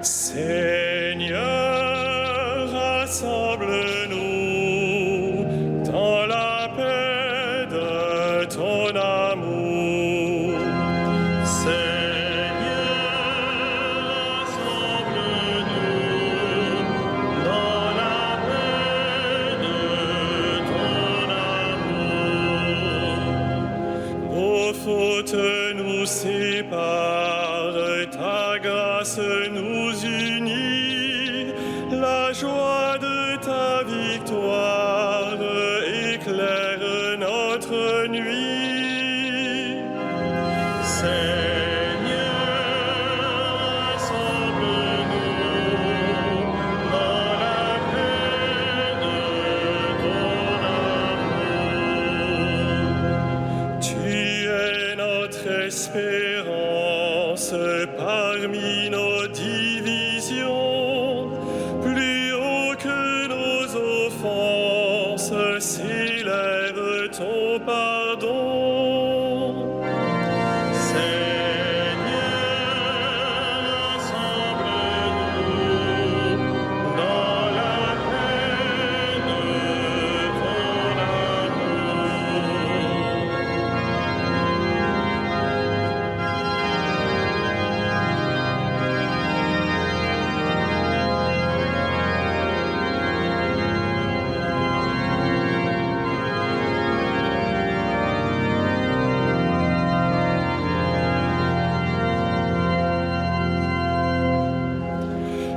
Seigneur, rassemble-nous dans la paix de ton amour. Seigneur, rassemble-nous dans la paix de ton amour. Nos fautes nous séparent, ta grâce nous unit, la joie de ta victoire éclaire notre nuit. Seigneur, rassemble-nous dans la paix de ton amour. Tu es notre espérance parmi nos divisions, plus haut que nos offenses s'élève ton pardon. Seigneur, rassemble-nous dans la paix de ton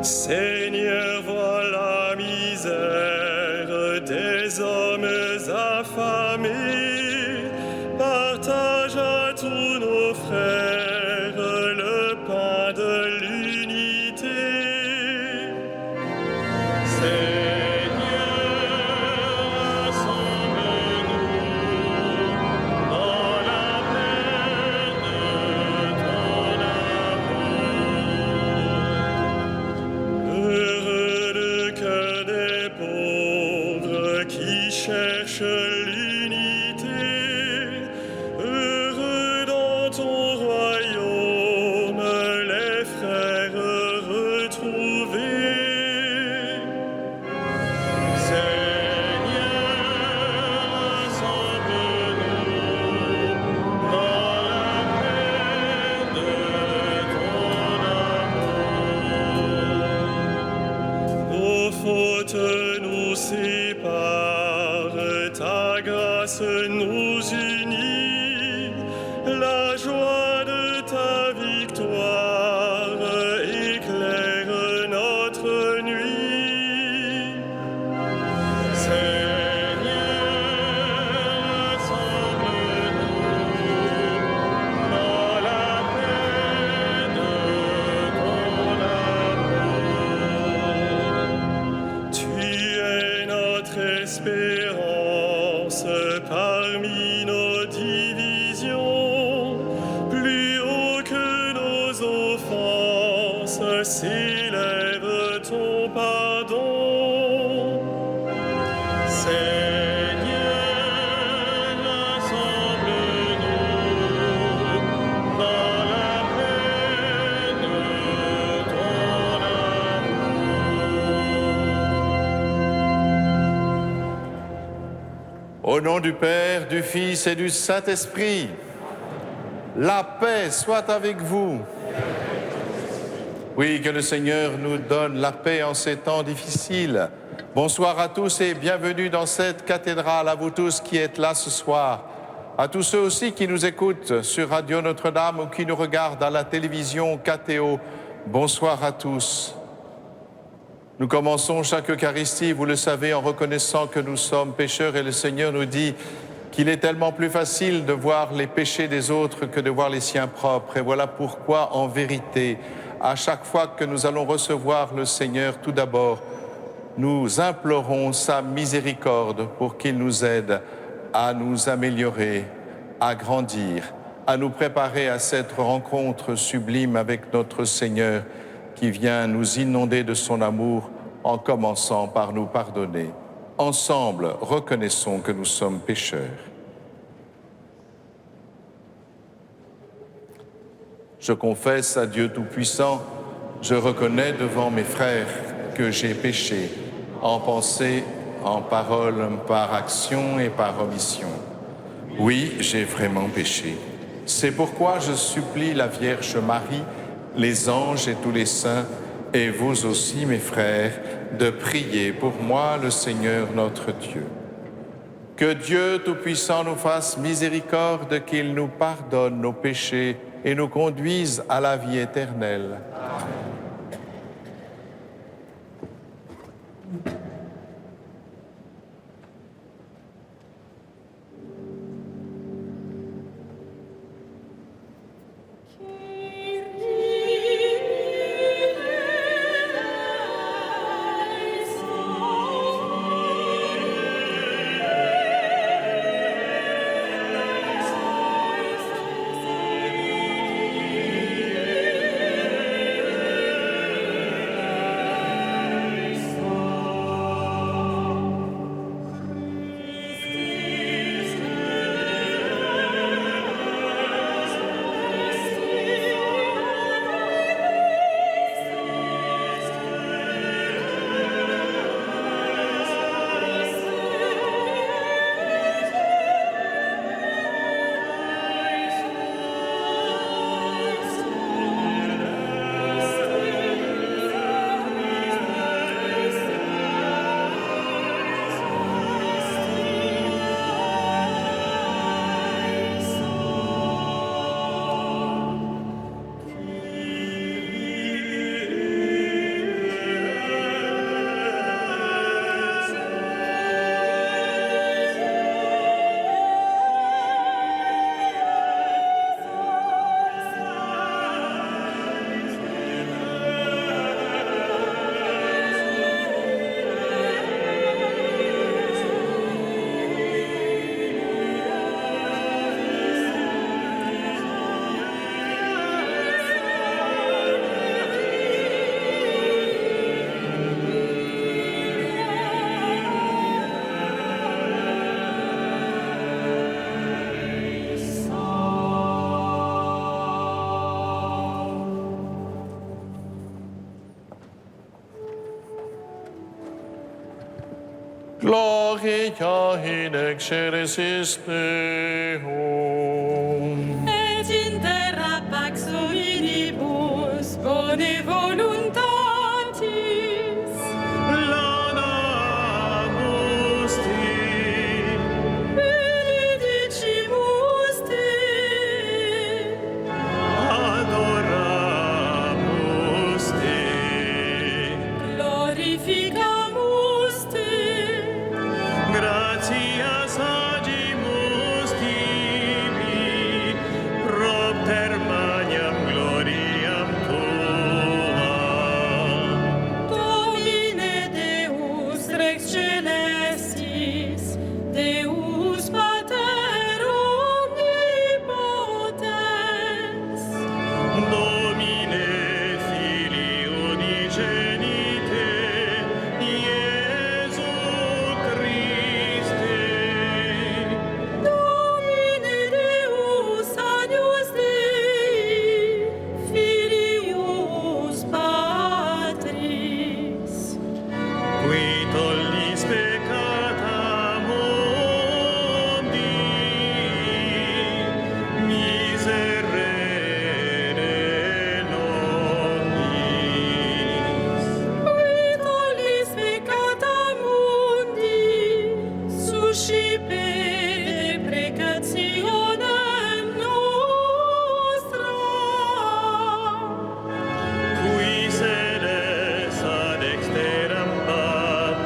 Seigneur, vois la misère des hommes affamés. Partage à tous nos frères le pain de l'unité. Seigneur, rassemble-nous dans la paix de ton amour. Heureux le cœur des pauvres qui cherchent l'unité. Heureux dans ton royaume les frères retrouvés. Seigneur, rassemble-nous dans la paix de ton amour. Nos fautes nous séparent, ta grâce nous unit, la joie de ta victoire éclaire notre nuit. Seigneur, rassemble-nous dans la paix de ton amour. Tu es notre espérance parmi nos divisions, plus haut que nos offenses s'élève ton pardon. Seigneur, rassemble-nous dans la paix de ton amour. Au nom du Père, du Fils et du Saint-Esprit, la paix soit avec vous. Oui, que le Seigneur nous donne la paix en ces temps difficiles. Bonsoir à tous et bienvenue dans cette cathédrale, à vous tous qui êtes là ce soir, à tous ceux aussi qui nous écoutent sur Radio Notre-Dame ou qui nous regardent à la télévision KTO. Bonsoir à tous. Nous commençons chaque Eucharistie, vous le savez, en reconnaissant que nous sommes pécheurs et le Seigneur nous dit qu'il est tellement plus facile de voir les péchés des autres que de voir les siens propres. Et voilà pourquoi, en vérité, à chaque fois que nous allons recevoir le Seigneur, tout d'abord, nous implorons sa miséricorde pour qu'il nous aide à nous améliorer, à grandir, à nous préparer à cette rencontre sublime avec notre Seigneur qui vient nous inonder de son amour en commençant par nous pardonner. Ensemble, reconnaissons que nous sommes pécheurs. Je confesse à Dieu Tout-Puissant Je reconnais devant mes frères que j'ai péché, en pensée, en parole, par action et par omission. Oui, j'ai vraiment péché. C'est pourquoi je supplie la Vierge Marie, les anges et tous les saints, et vous aussi, mes frères, de prier pour moi, le Seigneur notre Dieu. Que Dieu Tout-Puissant nous fasse miséricorde, qu'il nous pardonne nos péchés et nous conduise à la vie éternelle. Gloria in excelsis Deum. Et in terra pax omnibus bone voluntatis. Laudamus te, Benedicimus te. adoramus te, Glorificamus te. gratias agimus tibi, propter magnam gloriam tuam. Domine Deus Rex Celestis, Deus Pater omnipotens. Domine Filii unigenite, Iesu Christe, Domine Deus Agnus Dei, Filius Patris. qui tollis peccata mundi, miserere nobis. Qui tollis peccata mundi, suscipe deprecationem nostra. Qui sedes ad exteram Patris,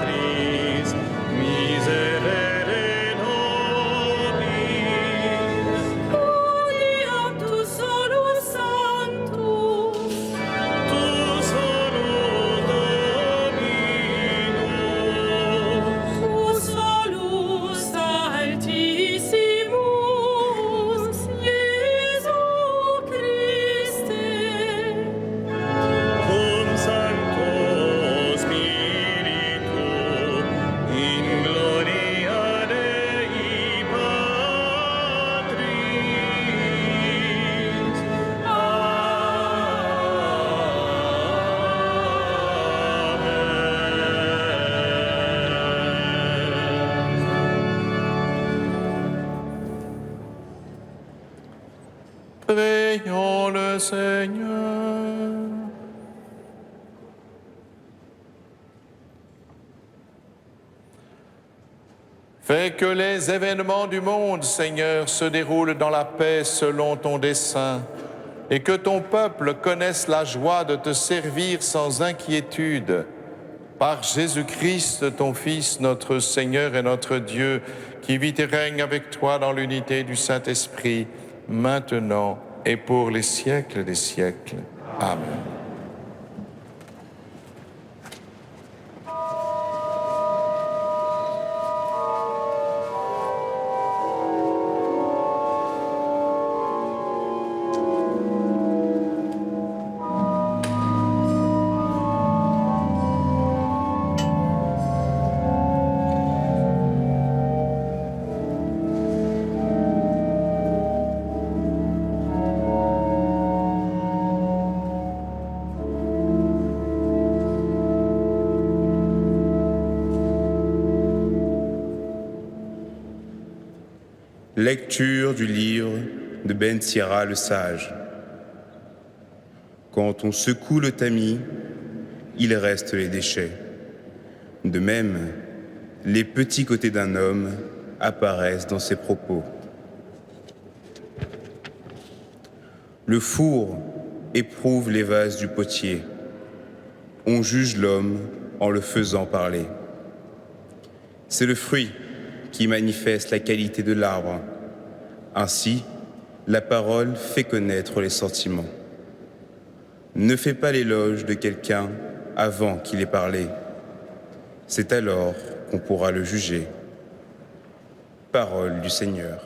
Seigneur. Fais que les événements du monde, Seigneur, se déroulent dans la paix selon ton dessein, et que ton peuple connaisse la joie de te servir sans inquiétude. Par Jésus-Christ, ton Fils, notre Seigneur et notre Dieu, qui vit et règne avec toi dans l'unité du Saint-Esprit, maintenant et pour les siècles des siècles. Amen. Lecture du livre de Ben Sira le sage. Quand on secoue le tamis, il reste les déchets. De même, les petits côtés d'un homme apparaissent dans ses propos. Le four éprouve les vases du potier. On juge l'homme en le faisant parler. C'est le fruit qui manifeste la qualité de l'arbre. Ainsi, la parole fait connaître les sentiments. Ne fais pas l'éloge de quelqu'un avant qu'il ait parlé. C'est alors qu'on pourra le juger. Parole du Seigneur.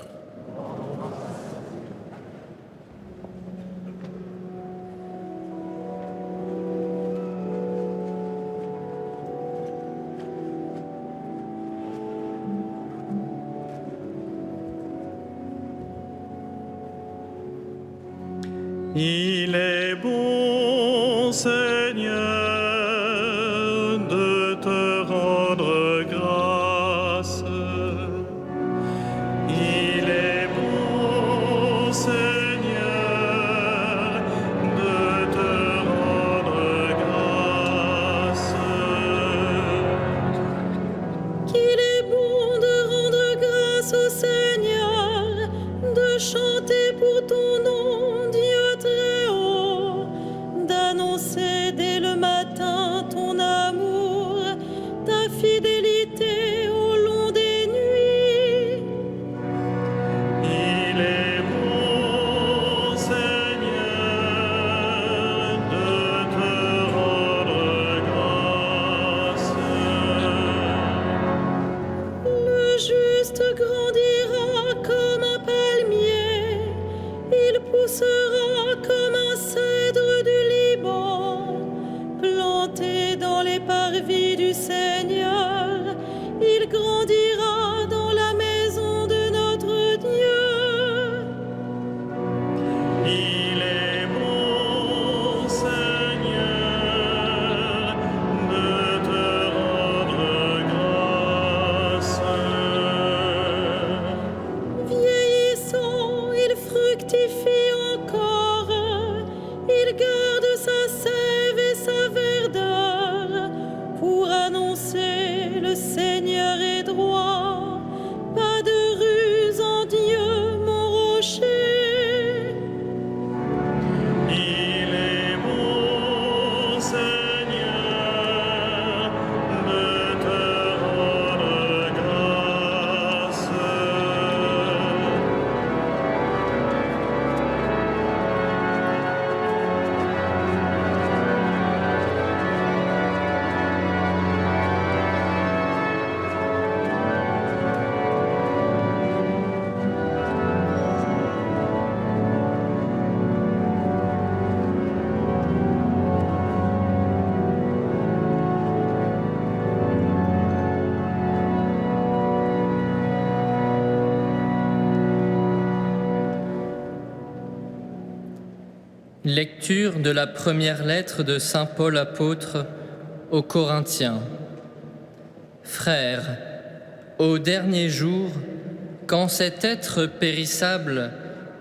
Il est bon, Seigneur, de te rendre grâce. Il est bon, Seigneur, de te rendre grâce. Qu'il est bon de rendre grâce au Seigneur, de chanter pour ton nom, Dieu très haut, d'annoncer dès le matin ton amour, ta fidélité au long des nuits. Il est bon, Seigneur, de te rendre grâce. Le juste grandira comme un palmier, il poussera comme un cèdre du Liban, planté dans les parvis du Seigneur, il grandira dans la maison de notre Dieu. Il est bon, Seigneur, de te rendre grâce. Vieillissant, il fructifie encore, il garde sa sève et sa verdeur, pour annoncer le Seigneur est droit, pas de ruse en Dieu, mon rocher. Il est bon, Seigneur, de te rendre grâce. Lecture de la première lettre de saint Paul apôtre aux Corinthiens. Frères, au dernier jour, quand cet être périssable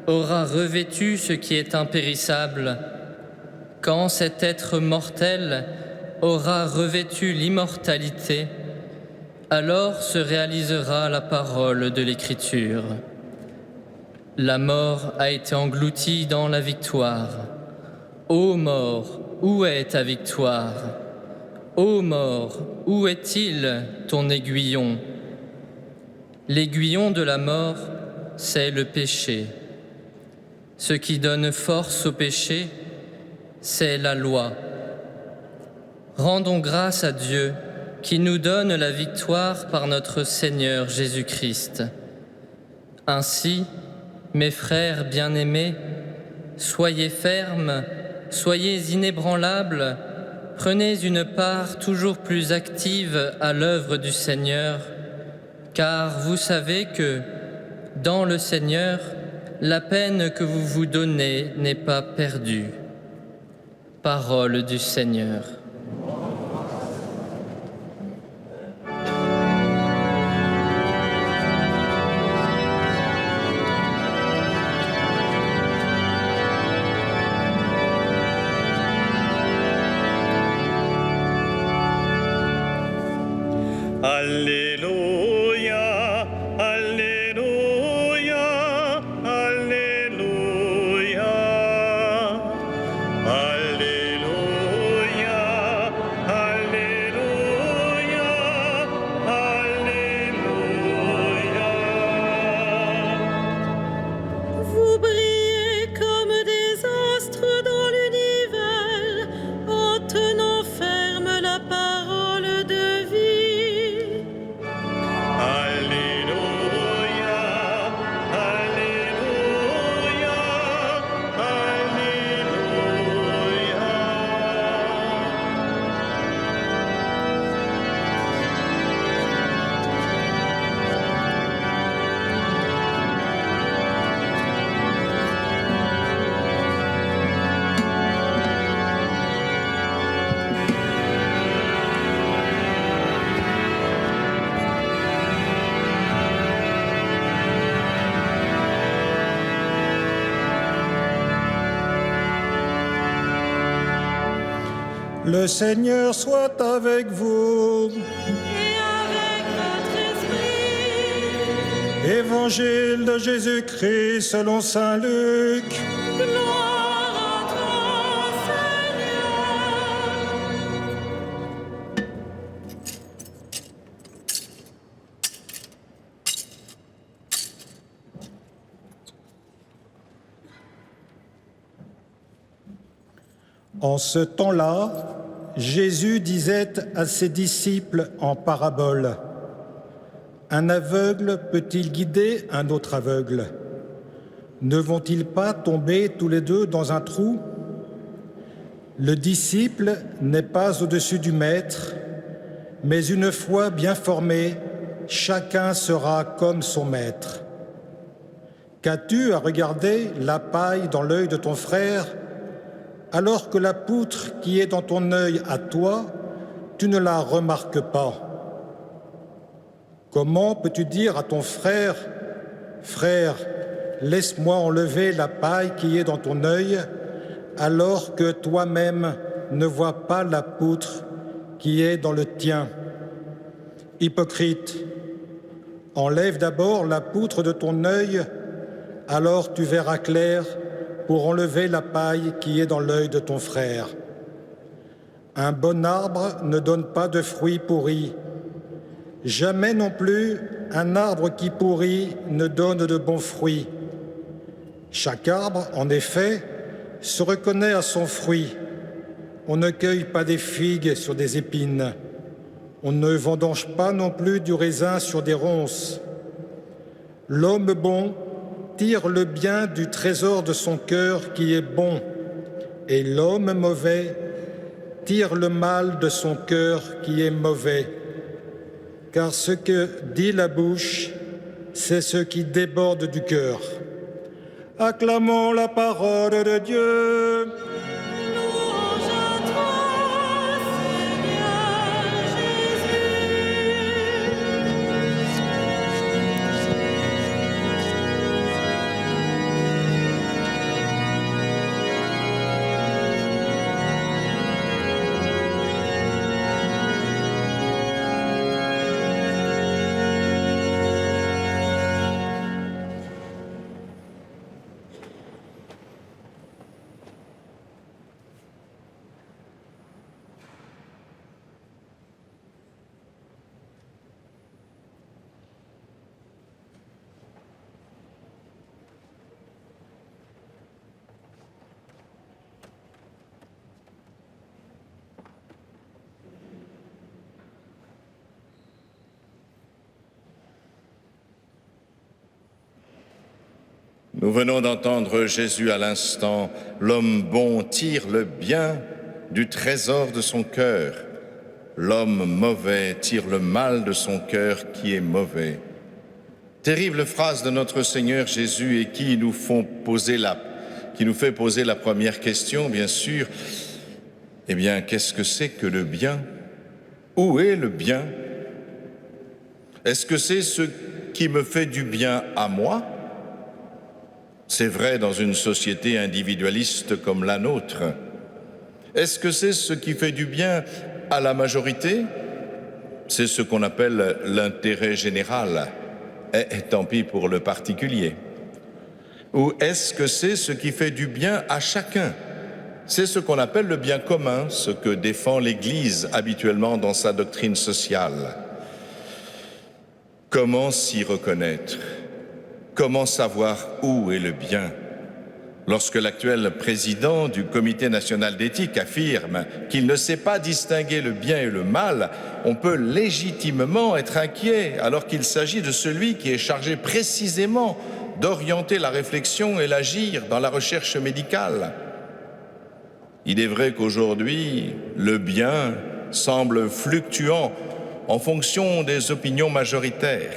aura revêtu ce qui est impérissable, quand cet être mortel aura revêtu l'immortalité, alors se réalisera la parole de l'Écriture. La mort a été engloutie dans la victoire. Ô mort, où est ta victoire? Ô mort, où est-il ton aiguillon? L'aiguillon de la mort, c'est le péché. Ce qui donne force au péché, c'est la loi. Rendons grâce à Dieu qui nous donne la victoire par notre Seigneur Jésus-Christ. Ainsi, mes frères bien-aimés, soyez fermes, soyez inébranlables, prenez une part toujours plus active à l'œuvre du Seigneur, car vous savez que, dans le Seigneur, la peine que vous vous donnez n'est pas perdue. Parole du Seigneur. Alléluia, Alléluia, Alléluia. Alléluia, Alléluia, Alléluia. Vous brillez comme des astres dans l'univers, en tenant ferme la parole de vie. Alléluia, Alléluia, Alléluia. Le Seigneur soit avec vous. Et avec votre esprit, Évangile de Jésus-Christ selon saint Luc. gloire à toi, Seigneur. En ce temps-là, Jésus disait à ses disciples en parabole: Un aveugle peut-il guider un autre aveugle? Ne vont-ils pas tomber tous les deux dans un trou? Le disciple n'est pas au-dessus du maître, mais une fois bien formé, chacun sera comme son maître. Qu'as-tu à regarder la paille dans l'œil de ton frère, alors que la poutre qui est dans ton œil à toi, tu ne la remarques pas? Comment peux-tu dire à ton frère: Frère, laisse-moi enlever la paille qui est dans ton œil, alors que toi-même ne vois pas la poutre qui est dans le tien? Hypocrite, enlève d'abord la poutre de ton œil, alors tu verras clair pour enlever la paille qui est dans l'œil de ton frère. Un bon arbre ne donne pas de fruits pourris. Jamais non plus un arbre qui pourrit ne donne de bons fruits. Chaque arbre, en effet, se reconnaît à son fruit. On ne cueille pas des figues sur des épines. On ne vendange pas non plus du raisin sur des ronces. L'homme bon tire le bien du trésor de son cœur qui est bon, et l'homme mauvais tire le mal de son cœur qui est mauvais. Car ce que dit la bouche, c'est ce qui déborde du cœur. Acclamons la parole de Dieu. Louange à toi, Seigneur Jésus. Nous venons d'entendre Jésus à l'instant. L'homme bon tire le bien du trésor de son cœur. L'homme mauvais tire le mal de son cœur qui est mauvais. Terrible phrase de notre Seigneur Jésus et qui nous fait poser la première question, bien sûr. Eh bien, qu'est-ce que c'est que le bien? Où est le bien? Est-ce que c'est ce qui me fait du bien à moi? C'est vrai dans une société individualiste comme la nôtre. Est-ce que c'est ce qui fait du bien à la majorité? C'est ce qu'on appelle l'intérêt général. Et tant pis pour le particulier. Ou est-ce que c'est ce qui fait du bien à chacun? C'est ce qu'on appelle le bien commun, ce que défend l'Église habituellement dans sa doctrine sociale. Comment s'y reconnaître? Comment savoir où est le bien? Lorsque l'actuel président du Comité national d'éthique affirme qu'il ne sait pas distinguer le bien et le mal, on peut légitimement être inquiet alors qu'il s'agit de celui qui est chargé précisément d'orienter la réflexion et l'agir dans la recherche médicale. Il est vrai qu'aujourd'hui, le bien semble fluctuant en fonction des opinions majoritaires.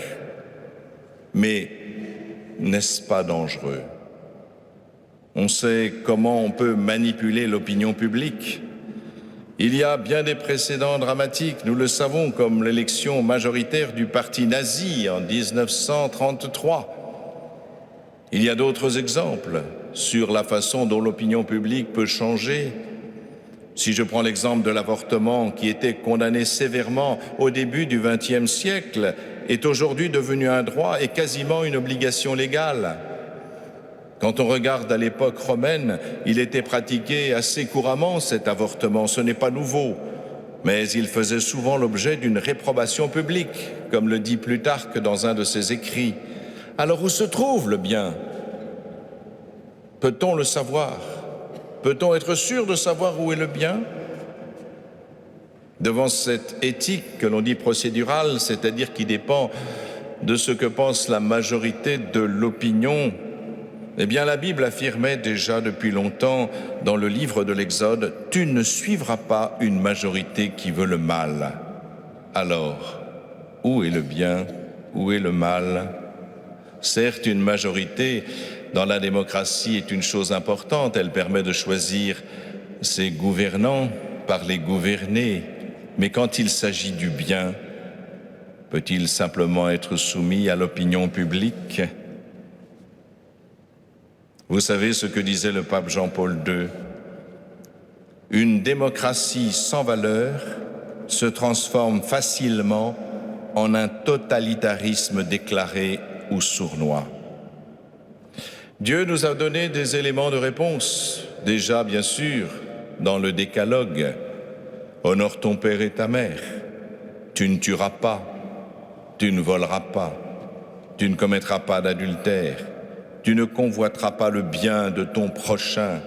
Mais n'est-ce pas dangereux? On sait comment on peut manipuler l'opinion publique. Il y a bien des précédents dramatiques, nous le savons, comme l'élection majoritaire du parti nazi en 1933. Il y a d'autres exemples sur la façon dont l'opinion publique peut changer. Si je prends l'exemple de l'avortement, qui était condamné sévèrement au début du XXe siècle, est aujourd'hui devenu un droit et quasiment une obligation légale. Quand on regarde à l'époque romaine, il était pratiqué assez couramment cet avortement, ce n'est pas nouveau, mais il faisait souvent l'objet d'une réprobation publique, comme le dit Plutarque dans un de ses écrits. Alors où se trouve le bien? Peut-on le savoir? Peut-on être sûr de savoir où est le bien? Devant cette éthique que l'on dit procédurale, c'est-à-dire qui dépend de ce que pense la majorité de l'opinion, eh bien la Bible affirmait déjà depuis longtemps dans le livre de l'Exode « Tu ne suivras pas une majorité qui veut le mal ». Alors, où est le bien? Où est le mal? Certes, une majorité dans la démocratie est une chose importante, elle permet de choisir ses gouvernants par les gouvernés, mais quand il s'agit du bien, peut-il simplement être soumis à l'opinion publique? Vous savez ce que disait le pape Jean-Paul II? Une démocratie sans valeur se transforme facilement en un totalitarisme déclaré ou sournois. Dieu nous a donné des éléments de réponse, déjà bien sûr, dans le décalogue. Honore ton père et ta mère, tu ne tueras pas, tu ne voleras pas, tu ne commettras pas d'adultère, tu ne convoiteras pas le bien de ton prochain.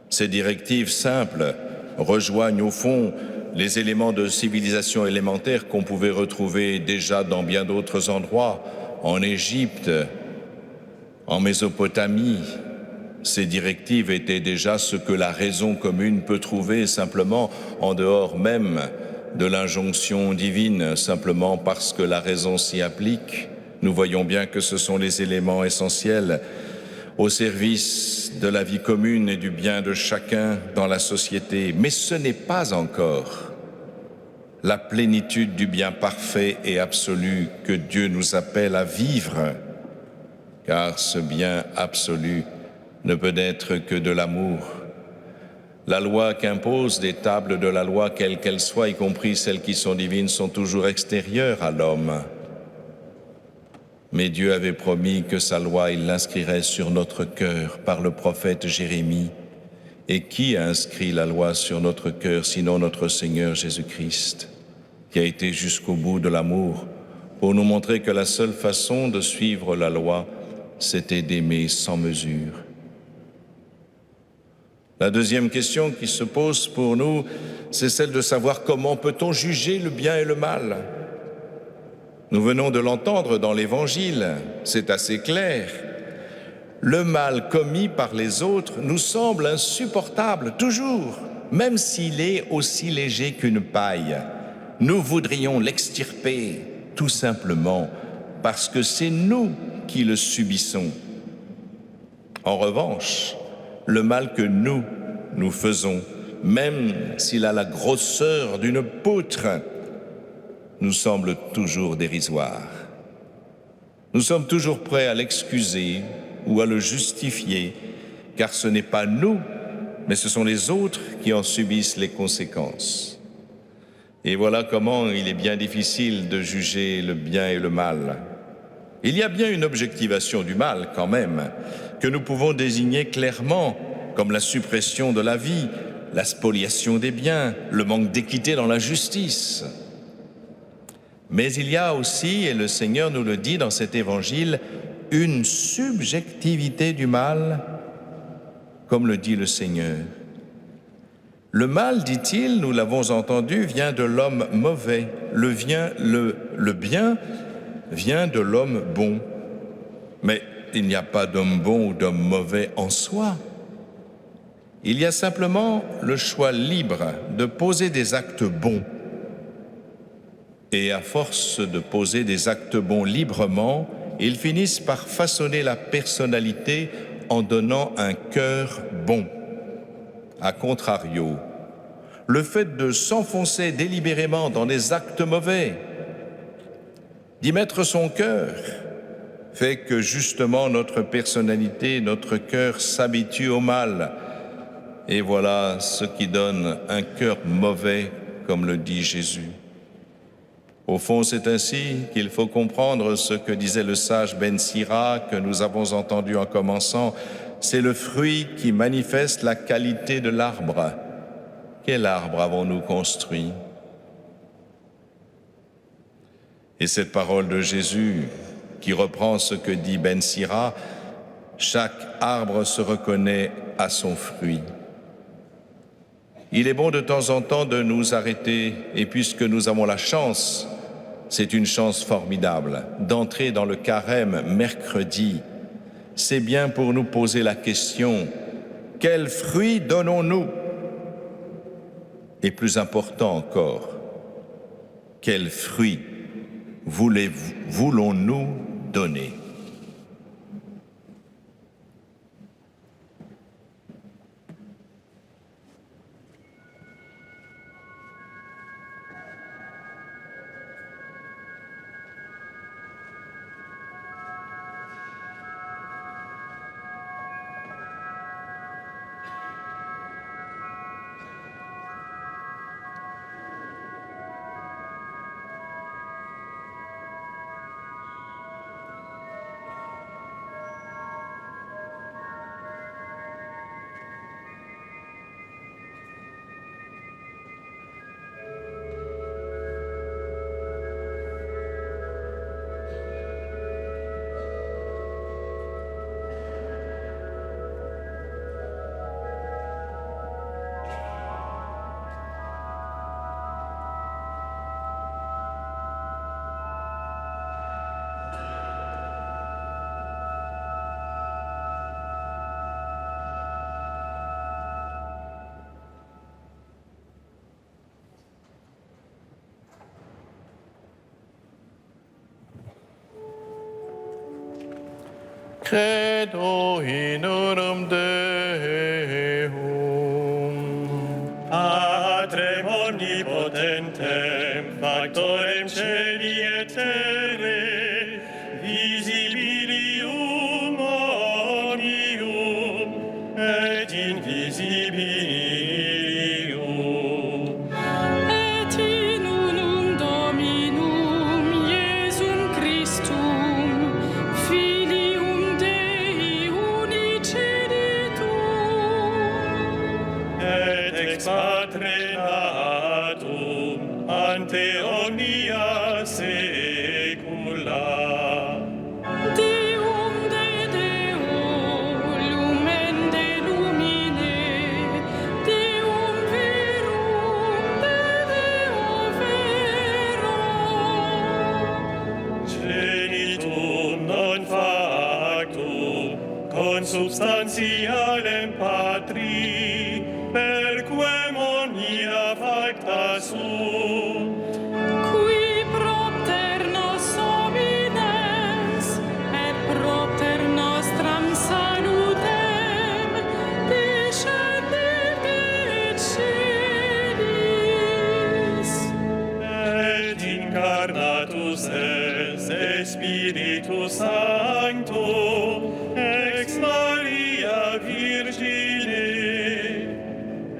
Ces directives simples rejoignent au fond les éléments de civilisation élémentaire qu'on pouvait retrouver déjà dans bien d'autres endroits, en Égypte, en Mésopotamie. Ces directives étaient déjà ce que la raison commune peut trouver simplement en dehors même de l'injonction divine, simplement parce que la raison s'y applique. Nous voyons bien que ce sont les éléments essentiels au service de la vie commune et du bien de chacun dans la société. Mais ce n'est pas encore la plénitude du bien parfait et absolu que Dieu nous appelle à vivre, car ce bien absolu ne peut être que de l'amour. La loi qu'imposent des tables de la loi, quelles qu'elles soient, y compris celles qui sont divines, sont toujours extérieures à l'homme. Mais Dieu avait promis que sa loi, il l'inscrirait sur notre cœur par le prophète Jérémie. Et qui a inscrit la loi sur notre cœur, sinon notre Seigneur Jésus-Christ, qui a été jusqu'au bout de l'amour, pour nous montrer que la seule façon de suivre la loi, c'était d'aimer sans mesure. La deuxième question qui se pose pour nous, c'est celle de savoir comment peut-on juger le bien et le mal. Nous venons de l'entendre dans l'Évangile, c'est assez clair. Le mal commis par les autres nous semble insupportable, toujours, même s'il est aussi léger qu'une paille. Nous voudrions l'extirper, tout simplement, parce que c'est nous qui le subissons. En revanche, le mal que nous faisons, même s'il a la grosseur d'une poutre, nous semble toujours dérisoire. Nous sommes toujours prêts à l'excuser ou à le justifier, car ce n'est pas nous, mais ce sont les autres qui en subissent les conséquences. Et voilà comment il est bien difficile de juger le bien et le mal. Il y a bien une objectivation du mal, quand même, que nous pouvons désigner clairement, comme la suppression de la vie, la spoliation des biens, le manque d'équité dans la justice. Mais il y a aussi, et le Seigneur nous le dit dans cet évangile, une subjectivité du mal, comme le dit le Seigneur. Le mal, dit-il, nous l'avons entendu, vient de l'homme mauvais. Le bien vient de l'homme bon. Mais il n'y a pas d'homme bon ou d'homme mauvais en soi. Il y a simplement le choix libre de poser des actes bons. Et à force de poser des actes bons librement, ils finissent par façonner la personnalité en donnant un cœur bon. A contrario, le fait de s'enfoncer délibérément dans des actes mauvais, d'y mettre son cœur, fait que justement notre personnalité, notre cœur s'habitue au mal. Et voilà ce qui donne un cœur mauvais, comme le dit Jésus. Au fond, c'est ainsi qu'il faut comprendre ce que disait le sage Ben Sira, que nous avons entendu en commençant. C'est le fruit qui manifeste la qualité de l'arbre. Quel arbre avons-nous construit? Et cette parole de Jésus, qui reprend ce que dit Ben Sira, chaque arbre se reconnaît à son fruit. Il est bon de temps en temps de nous arrêter, et puisque nous avons la chance, c'est une chance formidable, d'entrer dans le carême mercredi, c'est bien pour nous poser la question, quel fruit donnons-nous? Et plus important encore, quel fruit voulons-nous donner? Credo in unum Deum, Patrem omnipotentem, factorem celi et terrae, visibilium omnium et invisibilium. Et in unum Dominum Iesum Christum, Filium Dei uniceditum, Et ex Patre natum ante omnia saecula. Deum de Deo, lumen de lumine, Deum verum de Deo vero. Genitum non factum, pacta sunt, Qui propter nos homines et propter nostram salutem descendit et celis. et incarnatus es Spiritus Sancto ex Maria Virgine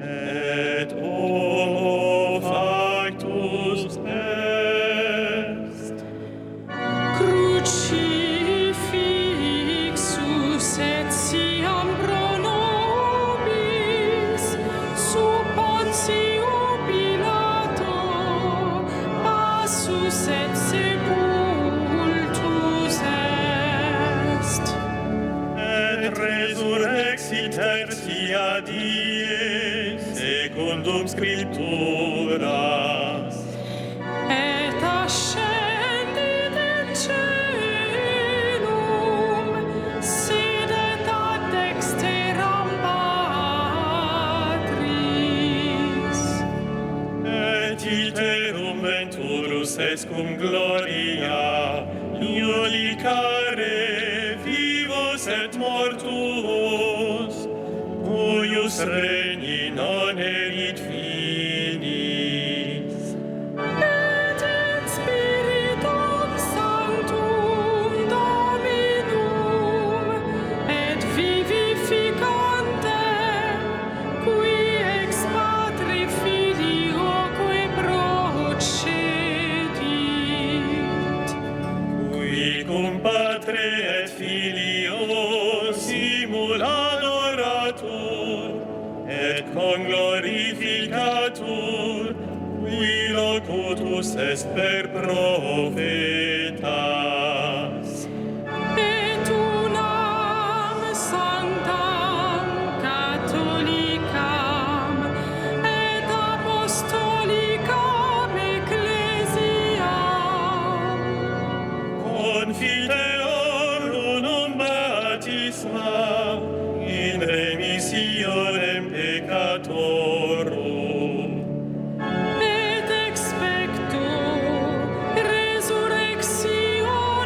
et homo factus est. Crucifixus et siam pro nobis sub Pontio Pilato passus et sepultus est. Et resurrexit tertia die, secundum Scripturas, Et ascendit in caelum, sedet ad dexteram Patris. et iterum venturus est cum gloria, iulicare vivos et mortuos, cuius regni non erit finis. Et in Spiritum Sanctum Dominum, et vivificantem, qui ex Patri Filioque procedit. Qui cum Patre et Filio simul adoratur, et conglorificatur, qui locutus est per profetas. Et unam sanctam catholicam et apostolicam ecclesiam Confiteor unum baptisma in remissionem peccatorum, et expecto resurrectione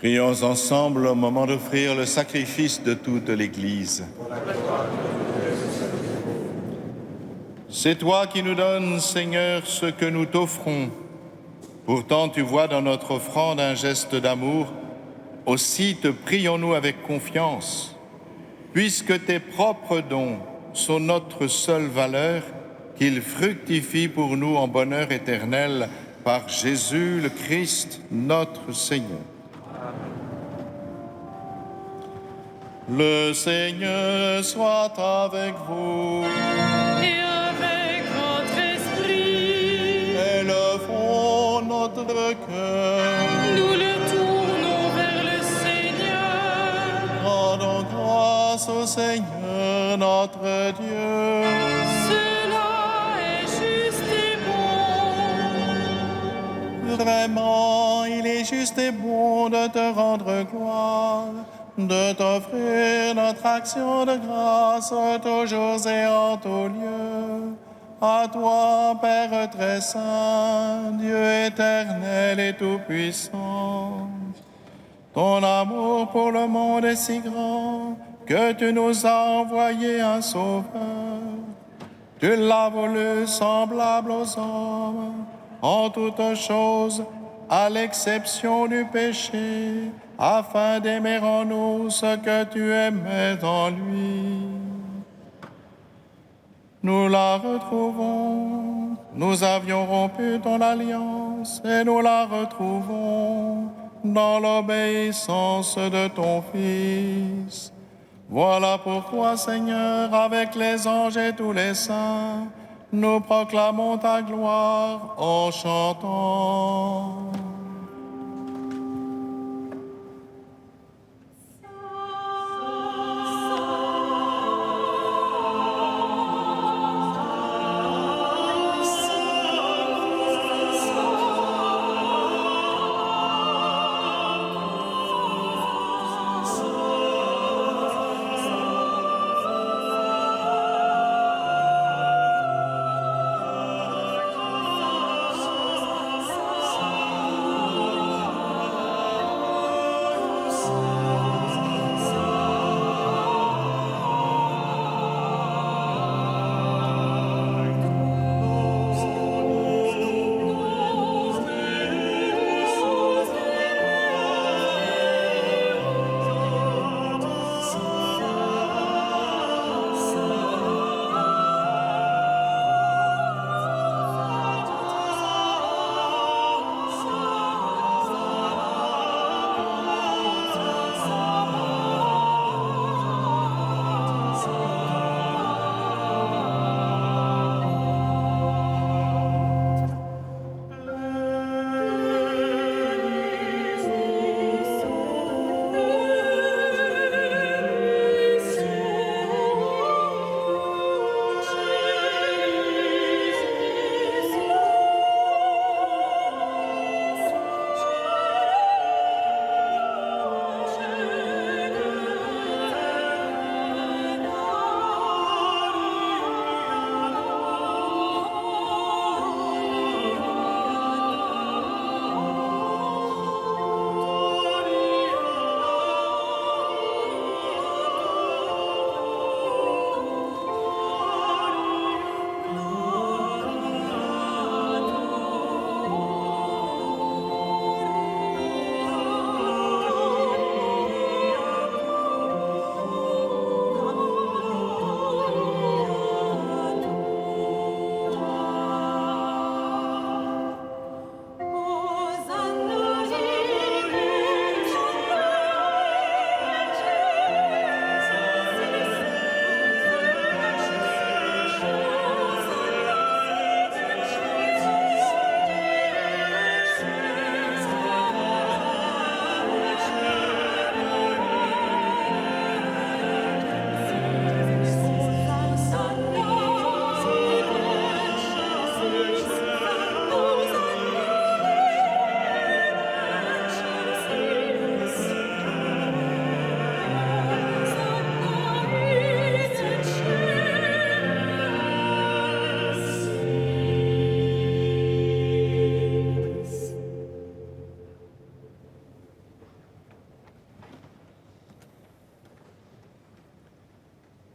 Prions ensemble au moment d'offrir le sacrifice de toute l'Église. C'est toi qui nous donnes, Seigneur, ce que nous t'offrons. Pourtant, tu vois dans notre offrande un geste d'amour. Aussi te prions-nous avec confiance. Puisque tes propres dons sont notre seule valeur, qu'ils fructifient pour nous en bonheur éternel par Jésus le Christ, notre Seigneur. Le Seigneur soit avec vous. Et avec votre esprit, Élevons notre cœur. nous le tournons vers le Seigneur. Rendons grâce au Seigneur notre Dieu. Cela est juste et bon. Vraiment, il est juste et bon de te rendre gloire, de t'offrir notre action de grâce toujours et en tout lieu. À toi, Père très saint, Dieu éternel et tout-puissant. Ton amour pour le monde est si grand que tu nous as envoyé un sauveur. Tu l'as voulu semblable aux hommes, en toutes choses, à l'exception du péché, afin d'aimer en nous ce que tu aimais en lui. Nous la retrouvons, nous avions rompu ton alliance, et nous la retrouvons dans l'obéissance de ton Fils. Voilà pourquoi, Seigneur, avec les anges et tous les saints, nous proclamons ta gloire en chantant.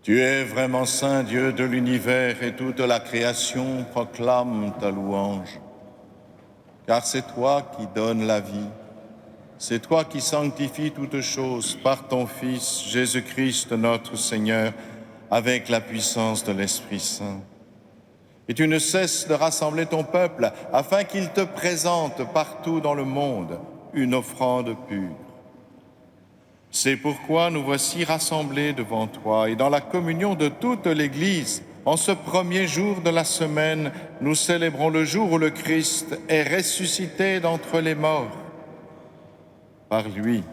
Tu es vraiment saint Dieu de l'univers et toute la création proclame ta louange. Car c'est toi qui donnes la vie, c'est toi qui sanctifies toutes choses par ton Fils Jésus-Christ notre Seigneur avec la puissance de l'Esprit Saint. Et tu ne cesses de rassembler ton peuple afin qu'il te présente partout dans le monde une offrande pure. C'est pourquoi nous voici rassemblés devant toi et dans la communion de toute l'Église. En ce premier jour de la semaine, nous célébrons le jour où le Christ est ressuscité d'entre les morts. Par lui,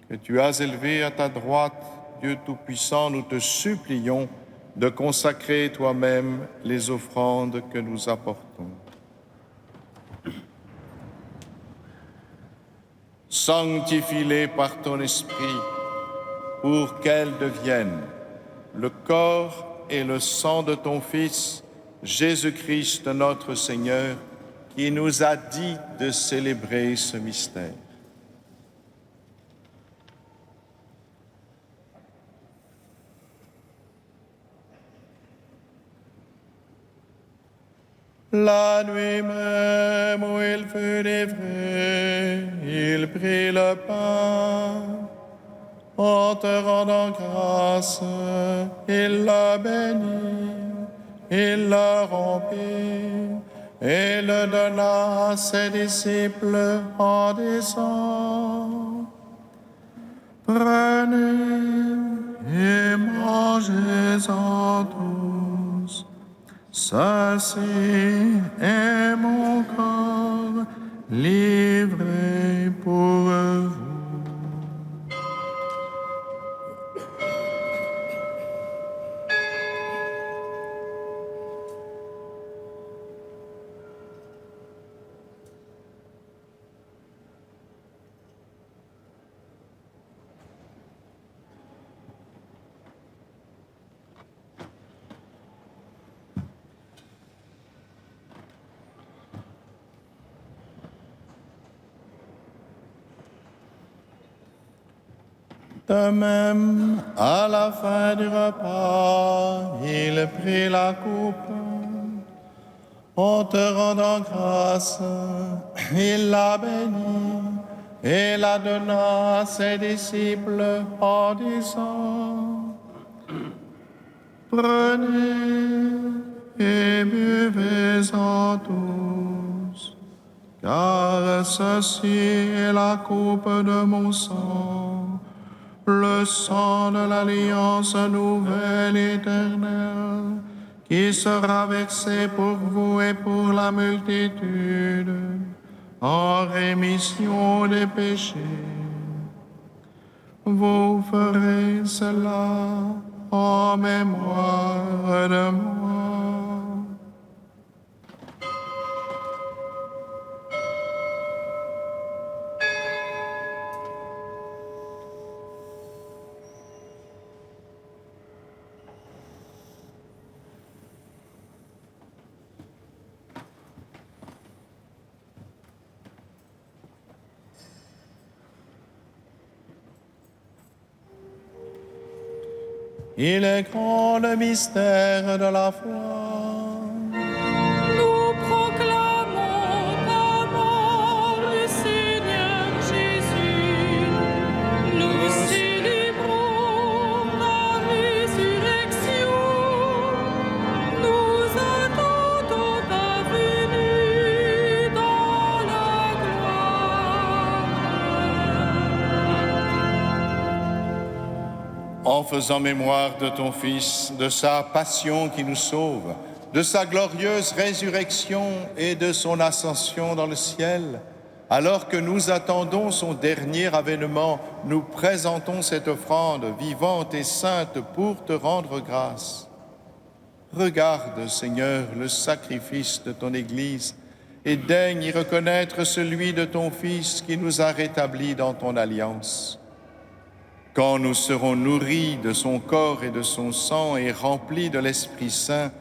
que tu as élevé à ta droite, Dieu Tout-Puissant, nous te supplions de consacrer toi-même les offrandes que nous apportons. Sanctifie-les par ton esprit pour qu'elles deviennent le corps et le sang de ton Fils, Jésus-Christ notre Seigneur, qui nous a dit de célébrer ce mystère. La nuit même où il fut livré, il prit le pain. En te rendant grâce, il le bénit, il le rompit et le donna à ses disciples en disant: Prenez et mangez-en tous. Ceci est mon corps livré pour vous. De même, à la fin du repas, il prit la coupe. En te rendant grâce, il la bénit et la donna à ses disciples en disant: Prenez et buvez-en tous, car ceci est la coupe de mon sang, le sang de l'alliance nouvelle éternelle, qui sera versé pour vous et pour la multitude, en rémission des péchés. Vous ferez cela en mémoire de moi. Il est grand le mystère de la foi. Nous proclamons ta mort, Seigneur Jésus. Nous célébrons ta résurrection. Nous attendons ta venue dans la gloire. En faisant mémoire de ton Fils, de sa passion qui nous sauve, de sa glorieuse résurrection et de son ascension dans le ciel, alors que nous attendons son dernier avènement, nous présentons cette offrande vivante et sainte pour te rendre grâce. Regarde, Seigneur, le sacrifice de ton Église et daigne y reconnaître celui de ton Fils qui nous a rétablis dans ton alliance. Quand nous serons nourris de son corps et de son sang et remplis de l'Esprit Saint,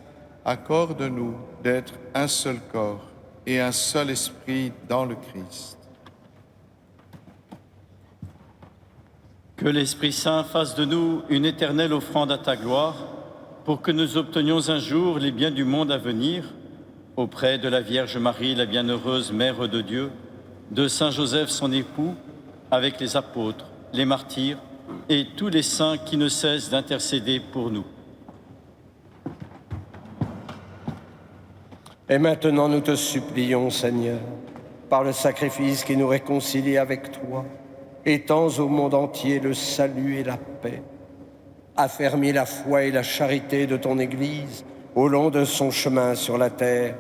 accorde-nous d'être un seul corps et un seul esprit dans le Christ. Que l'Esprit Saint fasse de nous une éternelle offrande à ta gloire, pour que nous obtenions un jour les biens du monde à venir, auprès de la Vierge Marie, la bienheureuse Mère de Dieu, de Saint Joseph son époux, avec les apôtres, les martyrs et tous les saints qui ne cessent d'intercéder pour nous. Et maintenant nous te supplions, Seigneur, par le sacrifice qui nous réconcilie avec toi, étends au monde entier le salut et la paix. Affermis la foi et la charité de ton Église au long de son chemin sur la terre.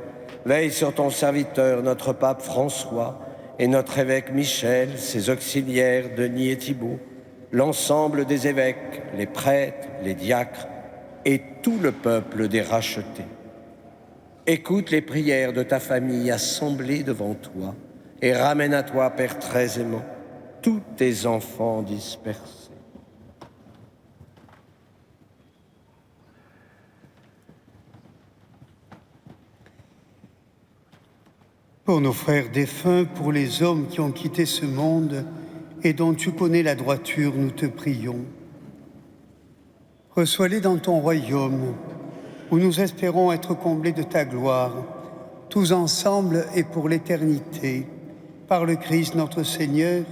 Veille sur ton serviteur, notre pape François, et notre évêque Michel, ses auxiliaires Denis et Thibault, l'ensemble des évêques, les prêtres, les diacres et tout le peuple des rachetés. Écoute les prières de ta famille assemblée devant toi et ramène à toi, Père très aimant, tous tes enfants dispersés. Pour nos frères défunts, pour les hommes qui ont quitté ce monde et dont tu connais la droiture, nous te prions. Reçois-les dans ton royaume, où nous espérons être comblés de ta gloire, tous ensemble et pour l'éternité, par le Christ notre Seigneur,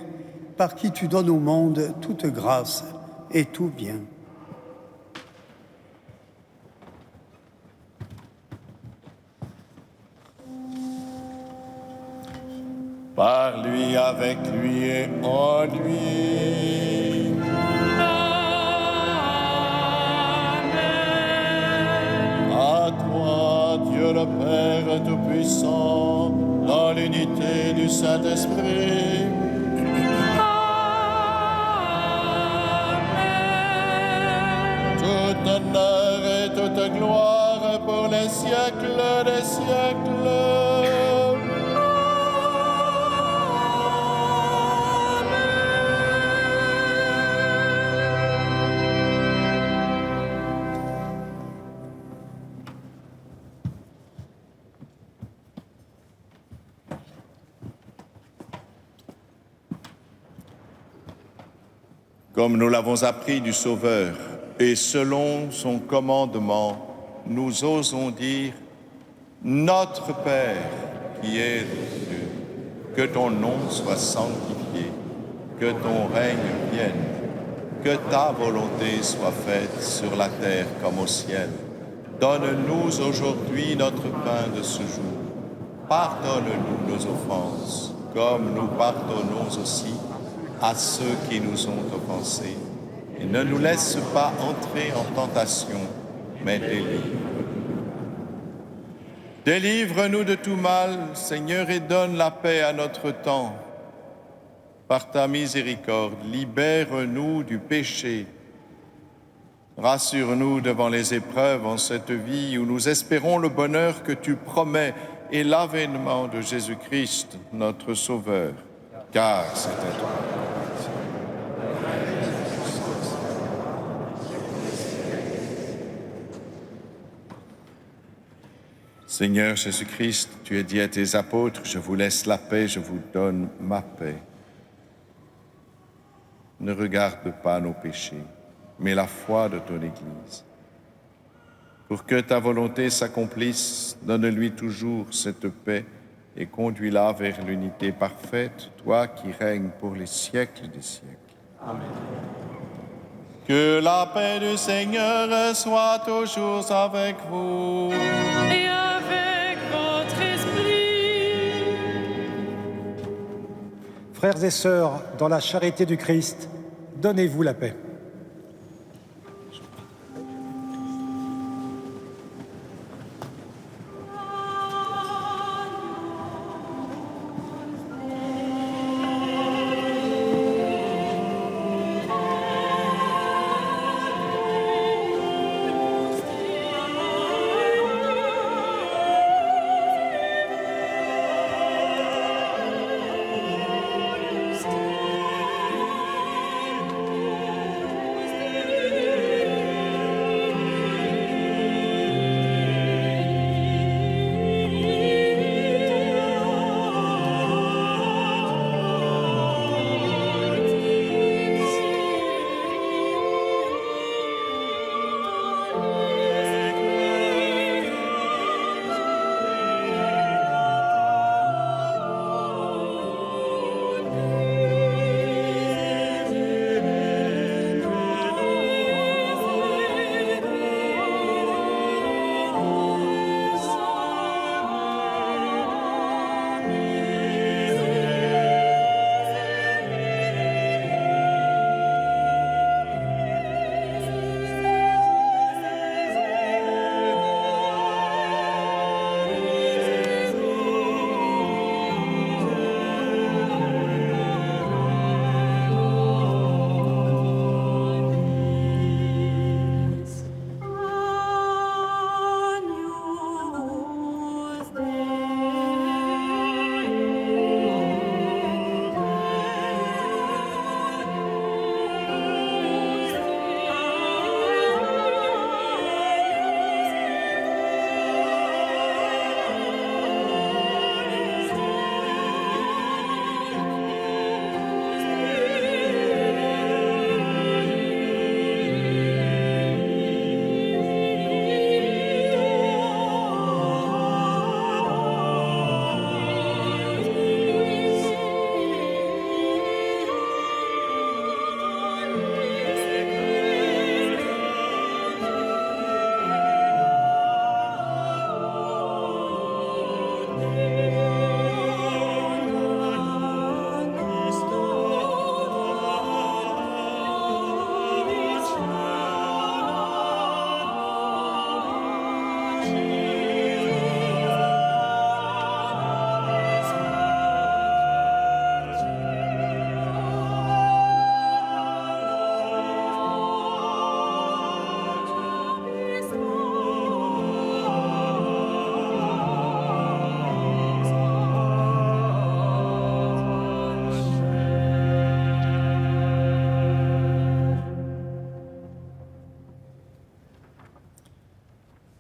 par qui tu donnes au monde toute grâce et tout bien. Par lui, avec lui et en lui. Amen. À toi, Dieu le Père Tout-Puissant, dans l'unité du Saint-Esprit. Amen. Tout honneur et toute gloire pour les siècles des siècles. Comme nous l'avons appris du Sauveur, et selon son commandement, nous osons dire « Notre Père qui es aux cieux, que ton nom soit sanctifié, que ton règne vienne, que ta volonté soit faite sur la terre comme au ciel. Donne-nous aujourd'hui notre pain de ce jour. Pardonne-nous nos offenses, comme nous pardonnons aussi à ceux qui nous ont offensés, et ne nous laisse pas entrer en tentation, mais délivre-nous. Délivre-nous de tout mal, Seigneur, et donne la paix à notre temps. Par ta miséricorde, libère-nous du péché. Rassure-nous devant les épreuves en cette vie où nous espérons le bonheur que tu promets et l'avènement de Jésus-Christ, notre Sauveur, car c'est à toi. Seigneur Jésus-Christ, tu as dit à tes apôtres, je vous laisse la paix, je vous donne ma paix. Ne regarde pas nos péchés, mais la foi de ton Église. Pour que ta volonté s'accomplisse, donne-lui toujours cette paix et conduis-la vers l'unité parfaite, toi qui règnes pour les siècles des siècles. Amen. Que la paix du Seigneur soit toujours avec vous. Et avec votre esprit. Frères et sœurs, dans la charité du Christ, donnez-vous la paix.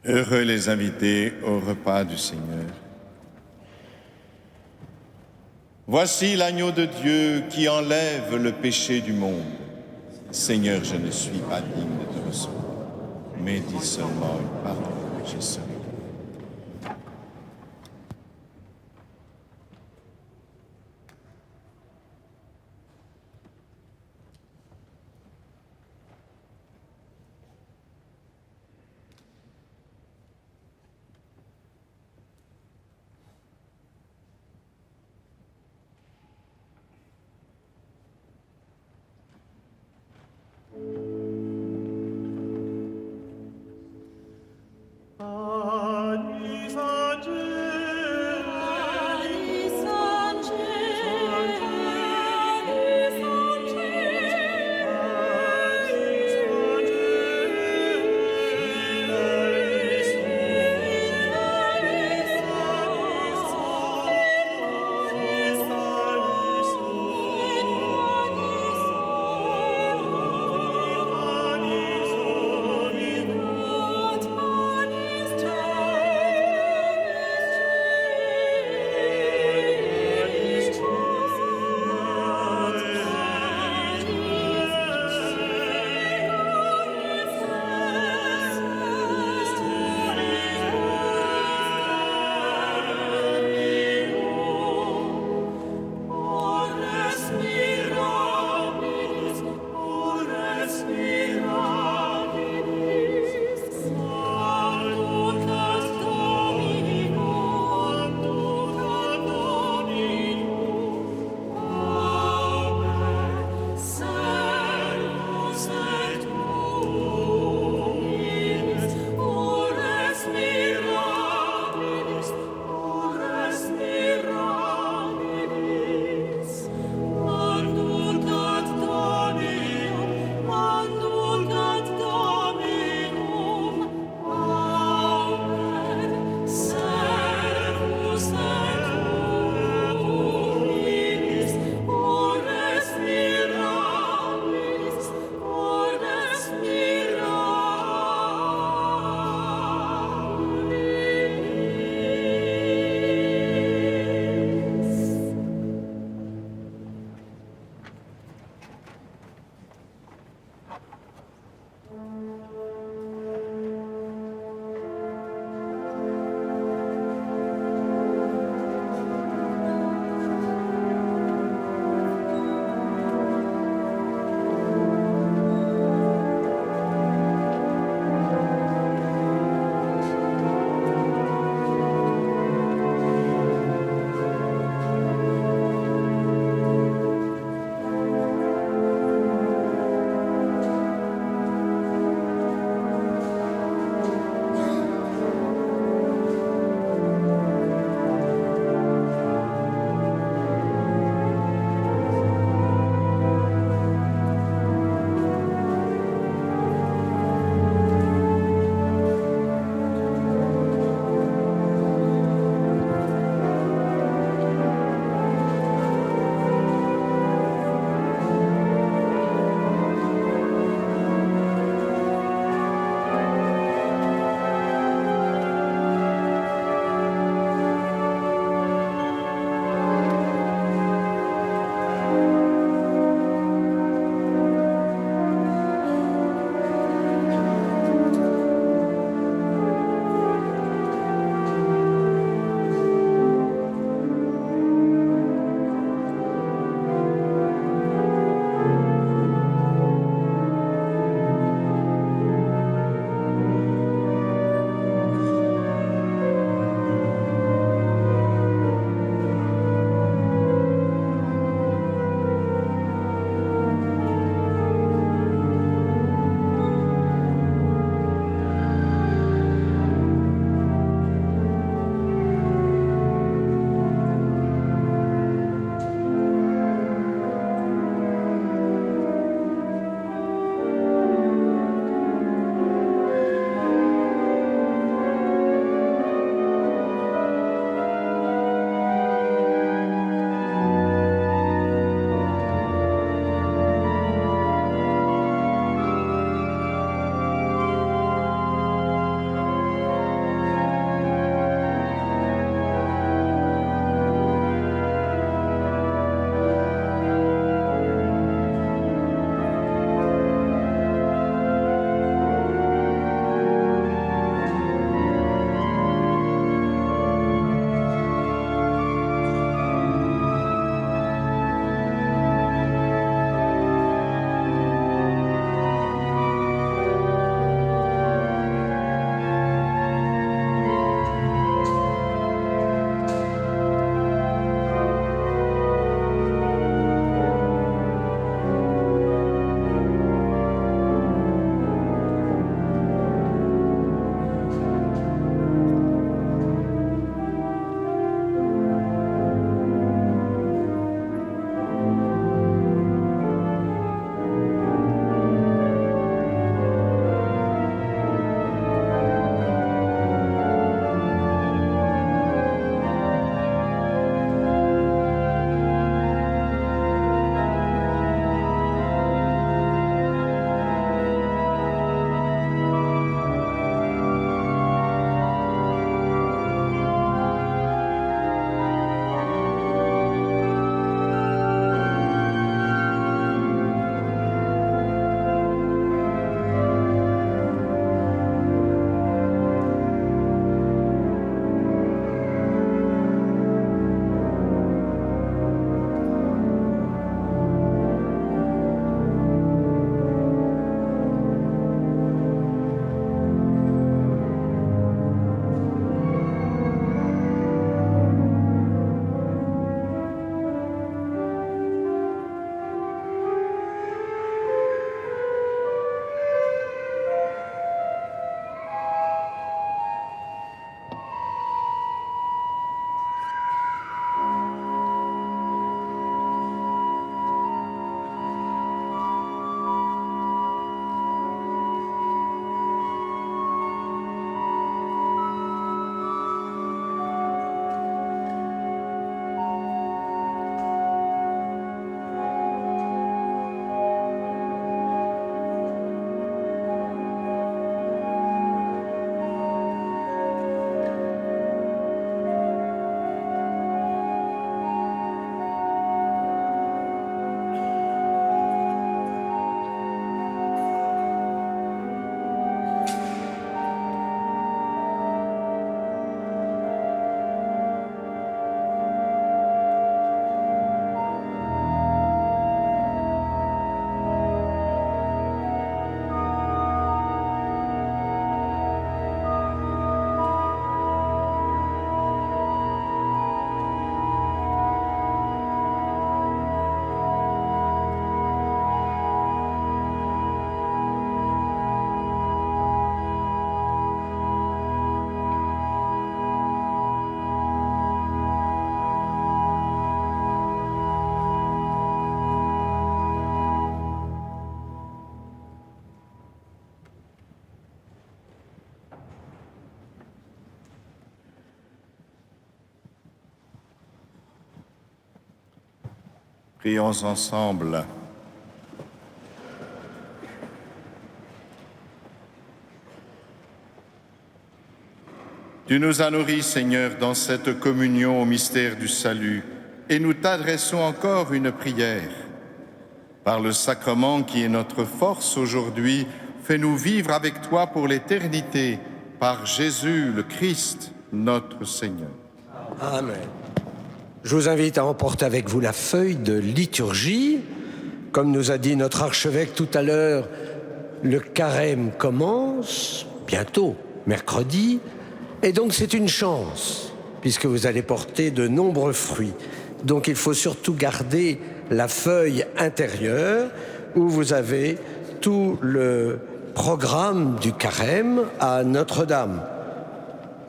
Heureux les invités au repas du Seigneur. Voici l'agneau de Dieu qui enlève le péché du monde. Seigneur, je ne suis pas digne de te recevoir, mais dis seulement une parole, je serai. Prions ensemble. Tu nous as nourris, Seigneur, dans cette communion au mystère du salut, et nous t'adressons encore une prière. Par le sacrement qui est notre force aujourd'hui, fais-nous vivre avec toi pour l'éternité, par Jésus le Christ, notre Seigneur. Amen. Je vous invite à emporter avec vous la feuille de liturgie. Comme nous a dit notre archevêque tout à l'heure, le carême commence bientôt, mercredi, et donc c'est une chance, puisque vous allez porter de nombreux fruits. Donc il faut surtout garder la feuille intérieure où vous avez tout le programme du carême à Notre-Dame,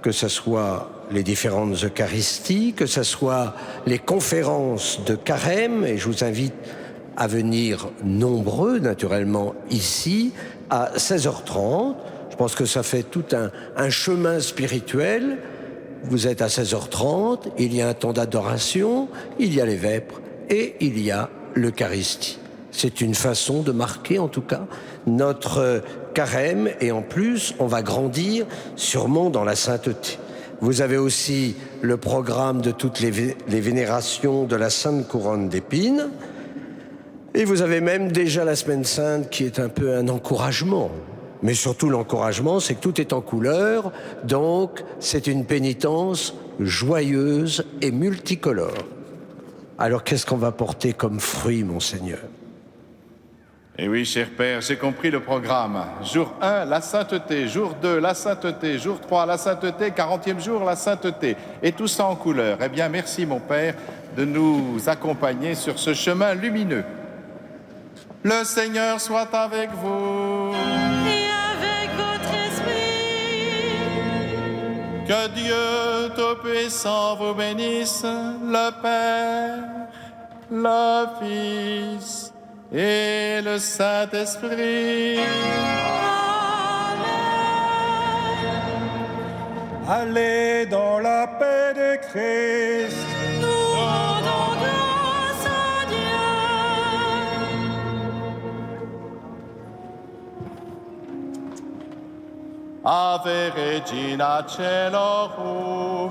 que ce soit les différentes Eucharisties, que ce soit les conférences de carême, et je vous invite à venir nombreux, naturellement, ici, à 16h30. Je pense que ça fait tout un chemin spirituel. Vous êtes à 16h30, il y a un temps d'adoration, il y a les vêpres et il y a l'Eucharistie. C'est une façon de marquer, en tout cas, notre carême, et en plus, on va grandir sûrement dans la sainteté. Vous avez aussi le programme de toutes les vénérations de la Sainte Couronne d'Épines, et vous avez même déjà la Semaine Sainte qui est un peu un encouragement. Mais surtout l'encouragement, c'est que tout est en couleur, donc c'est une pénitence joyeuse et multicolore. Alors qu'est-ce qu'on va porter comme fruit, Monseigneur? Et oui, cher Père, j'ai compris le programme. Jour 1, la sainteté. Jour 2, la sainteté. Jour 3, la sainteté. 40e jour, la sainteté. Et tout ça en couleur. Eh bien, merci, mon Père, de nous accompagner sur ce chemin lumineux. Le Seigneur soit avec vous. Et avec votre esprit. Que Dieu Tout-Puissant vous bénisse, le Père, le Fils et le Saint-Esprit. Allez dans la paix de Christ. Nous rendons grâce à Dieu. Ave Regina Caelorum.